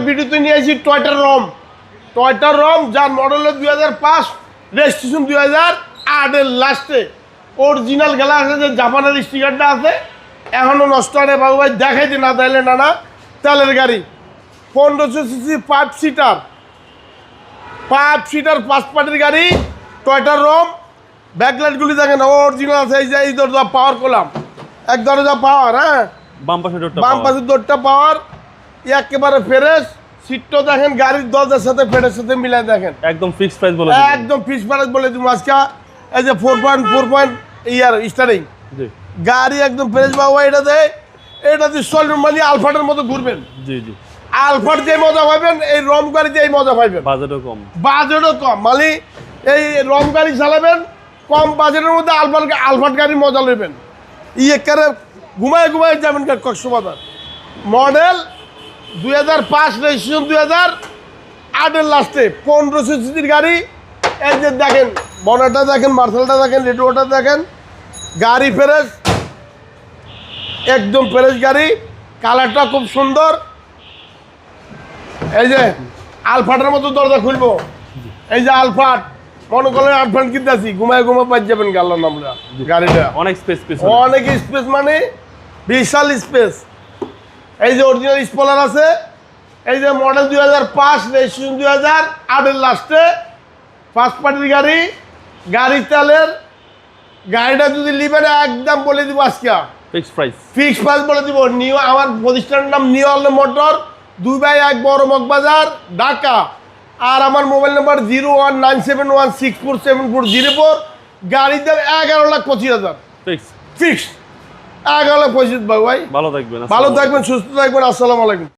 ভিডিওতে নিয়ে আসি টয়টা রম যার মডেল 2005, রেজিস্ট্রেশন 2008 লাস্টে। অরিজিনাল গেলা আছে, যে জাপানের স্টিকারটা আছে এখনো নষ্ট হয় না বাবু ভাই, দেখাই দি না তাইলে না তেলের গাড়ি। 1500 সিসি 5 সিটার 5 পার্টির গাড়ি, টয়টা রম। ব্যাকলাইটগুলি দেখেন অরিজিনাল আছে। এই যে এই দরজা পাওয়ার করলাম, এক দরজা পাওয়ার, হ্যাঁ বাম পাশের দরজা পাওয়ার, একেবারে ফ্রেশ। সিটটা দেখেন গাড়ির দরজার সাথে ফেটের সাথে মিলাই দেখেন, একদম ফিক্সড প্রাইস বলে একদম ফিক্সড প্রাইস বলে দিব আজকে। এই যে 4.4 ইয়ার স্টারিং গাড়ি, একদম ফ্রেশ বাবা। এটাতে সলিড মানে আলফাটের মতো ঘুরবেন। জি জি, আলফার যে মজা পাইবেন এই রম গাড়িতে এই মজা পাইবেন। বাজেটও কম মানে এই রম গাড়ি চালাবেন কম বাজেটের মধ্যে, আলফাট গাড়ির মজা নেবেন। একারে ঘুমায় যাবেন কক্সবাজার। মডেল 2005, রেজিস্ট্রেশন 2008 লাস্টে। 1500 সিসির গাড়ি। এই যে দেখেন বনেটটা দেখেন, মার্শালটা দেখেন, রেডিওটা দেখেন, গাড়ি ফ্রেশ, একদম ফ্রেশ গাড়ি। কালারটা খুব সুন্দর। এই যে আলফাটের মতো দরজা খুলবো, এই যে আলফাট, মনে করলেন আলফাট কিনতে আসি, ঘুমায় পাই যাবেন গাল্লাম আমরা। গাড়িটা অনেক স্পেস মানে বিশাল স্পেস। এই যে অরিজিনাল স্পলার আছে। এই যে মডেল 2005, রেজিস্ট্রেশন 2008 লাস্টে। ফার্স্ট পার্টির গাড়ি, গাড়ি তেলের। গাড়িটা যদি লিবেন একদম বলে দিব আজকে ফিক্স প্রাইস বলে দিব। নিউ, আমার প্রতিষ্ঠানের নাম নিউ আলো মোটর, 2/1 বড় মগবাজার, ঢাকা। আর আমার মোবাইল নাম্বার 01971647404। গাড়ির দাম 11,25,000 ফিক্স। 11,25,000 ভাই। ভালো থাকবেন, সুস্থ থাকবেন। আসসালামু আলাইকুম।